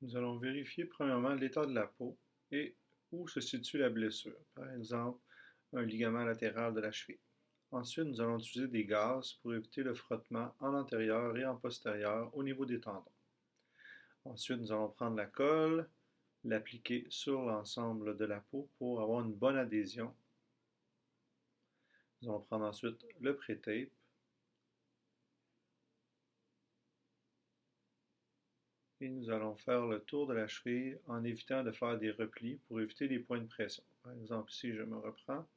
Nous allons vérifier premièrement l'état de la peau et où se situe la blessure, par exemple un ligament latéral de la cheville. Ensuite, nous allons utiliser des gaz pour éviter le frottement en antérieur et en postérieur au niveau des tendons. Ensuite, nous allons prendre la colle, l'appliquer sur l'ensemble de la peau pour avoir une bonne adhésion. Nous allons prendre ensuite le pré-tape et nous allons faire le tour de la cheville en évitant de faire des replis pour éviter les points de pression. Par exemple, ici, je me reprends.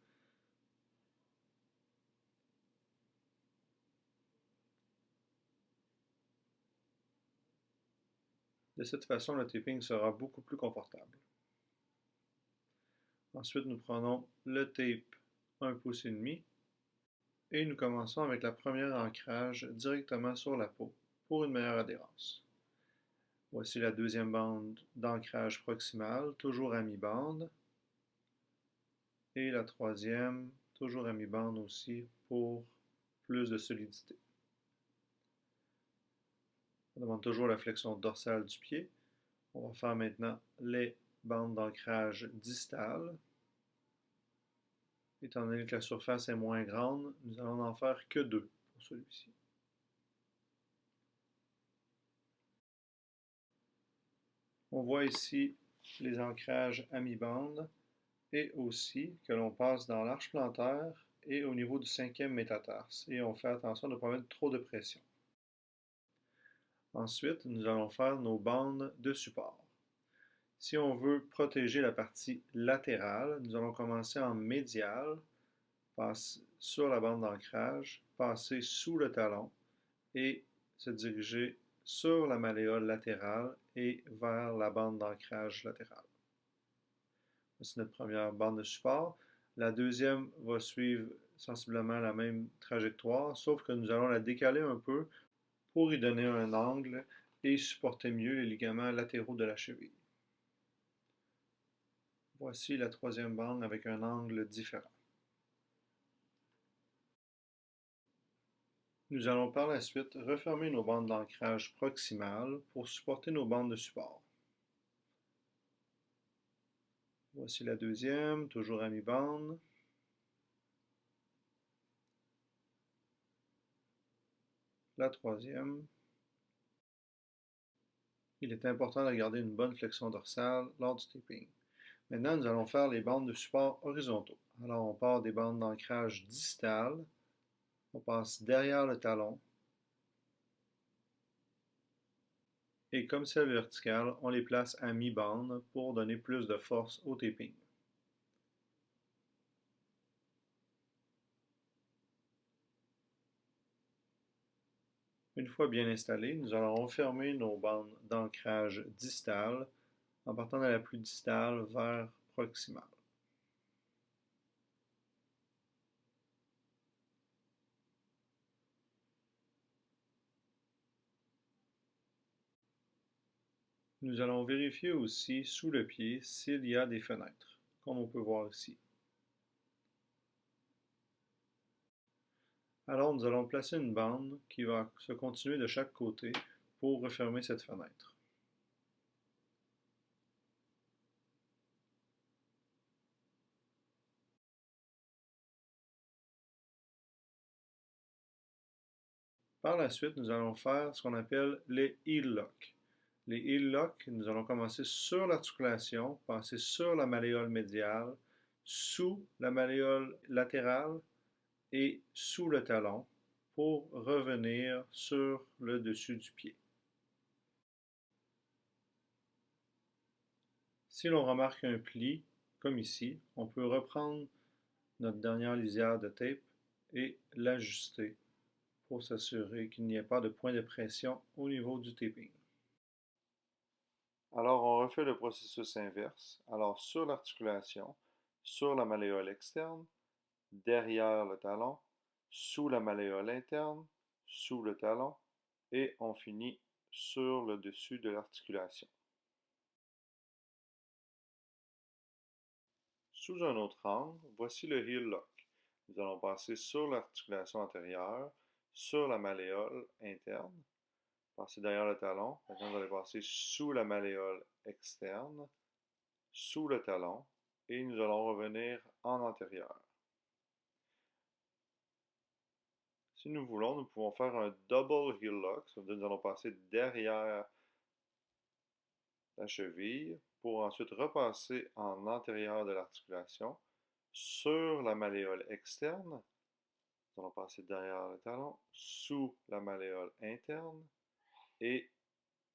De cette façon, le taping sera beaucoup plus confortable. Ensuite, nous prenons le tape 1,5 pouce et nous commençons avec la première ancrage directement sur la peau pour une meilleure adhérence. Voici la deuxième bande d'ancrage proximal, toujours à mi-bande. Et la troisième, toujours à mi-bande aussi, pour plus de solidité. On demande toujours la flexion dorsale du pied. On va faire maintenant les bandes d'ancrage distales. Étant donné que la surface est moins grande, nous allons en faire que deux pour celui-ci. On voit ici les ancrages à mi-bande et aussi que l'on passe dans l'arche plantaire et au niveau du cinquième métatarse. Et on fait attention de ne pas mettre trop de pression. Ensuite, nous allons faire nos bandes de support. Si on veut protéger la partie latérale, nous allons commencer en médial, passer sur la bande d'ancrage, passer sous le talon et se diriger sur la malléole latérale et vers la bande d'ancrage latérale. C'est notre première bande de support. La deuxième va suivre sensiblement la même trajectoire, sauf que nous allons la décaler un peu pour y donner un angle et supporter mieux les ligaments latéraux de la cheville. Voici la troisième bande avec un angle différent. Nous allons par la suite refermer nos bandes d'ancrage proximales pour supporter nos bandes de support. Voici la deuxième, toujours à mi-bande. La troisième. Il est important de garder une bonne flexion dorsale lors du taping. Maintenant, nous allons faire les bandes de support horizontaux. Alors, on part des bandes d'ancrage distales. On passe derrière le talon. Et comme celle verticale, on les place à mi-bande pour donner plus de force au taping. Une fois bien installés, nous allons refermer nos bandes d'ancrage distales en partant de la plus distale vers proximale. Nous allons vérifier aussi sous le pied s'il y a des fenêtres, comme on peut voir ici. Alors nous allons placer une bande qui va se continuer de chaque côté pour refermer cette fenêtre. Par la suite, nous allons faire ce qu'on appelle les heel locks. Les heel locks, nous allons commencer sur l'articulation, passer sur la malléole médiale, sous la malléole latérale et sous le talon pour revenir sur le dessus du pied. Si l'on remarque un pli, comme ici, on peut reprendre notre dernière lisière de tape et l'ajuster pour s'assurer qu'il n'y ait pas de point de pression au niveau du taping. Alors, on refait le processus inverse. Alors, sur l'articulation, sur la malléole externe, derrière le talon, sous la malléole interne, sous le talon, et on finit sur le dessus de l'articulation. Sous un autre angle, voici le heel lock. Nous allons passer sur l'articulation antérieure, sur la malléole interne, Passez derrière le talon. Maintenant, vous allez passer sous la malléole externe, sous le talon, et nous allons revenir en antérieur. Si nous voulons, nous pouvons faire un double heel lock. Nous allons passer derrière la cheville pour ensuite repasser en antérieur de l'articulation sur la malléole externe. Nous allons passer derrière le talon, sous la malléole interne et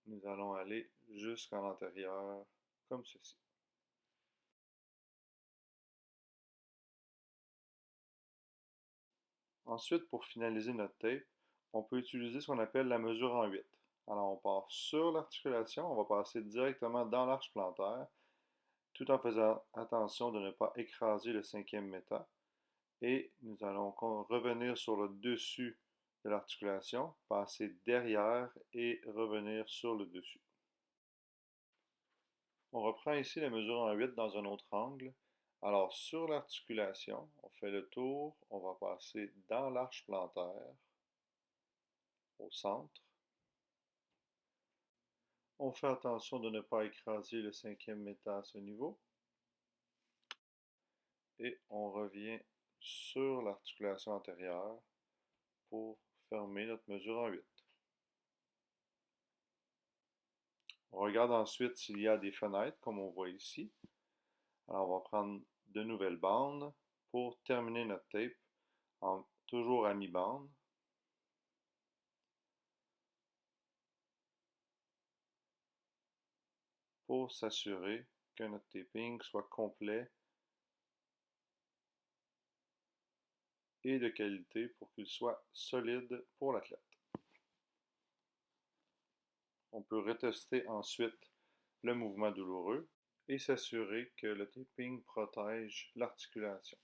nous allons aller jusqu'en antérieur comme ceci. Ensuite, pour finaliser notre tape, on peut utiliser ce qu'on appelle la mesure en 8. Alors, on part sur l'articulation, on va passer directement dans l'arche plantaire, tout en faisant attention de ne pas écraser le 5e méta. Et nous allons revenir sur le dessus de l'articulation, passer derrière et revenir sur le dessus. On reprend ici la mesure en 8 dans un autre angle. Alors, sur l'articulation, on fait le tour, on va passer dans l'arche plantaire, au centre. On fait attention de ne pas écraser le 5e méta à ce niveau. Et on revient sur l'articulation antérieure pour fermer notre mesure en 8. On regarde ensuite s'il y a des fenêtres, comme on voit ici. Alors, on va prendre de nouvelles bandes pour terminer notre tape, toujours à mi-bande. Pour s'assurer que notre taping soit complet et de qualité pour qu'il soit solide pour l'athlète. On peut retester ensuite le mouvement douloureux et s'assurer que le taping protège l'articulation.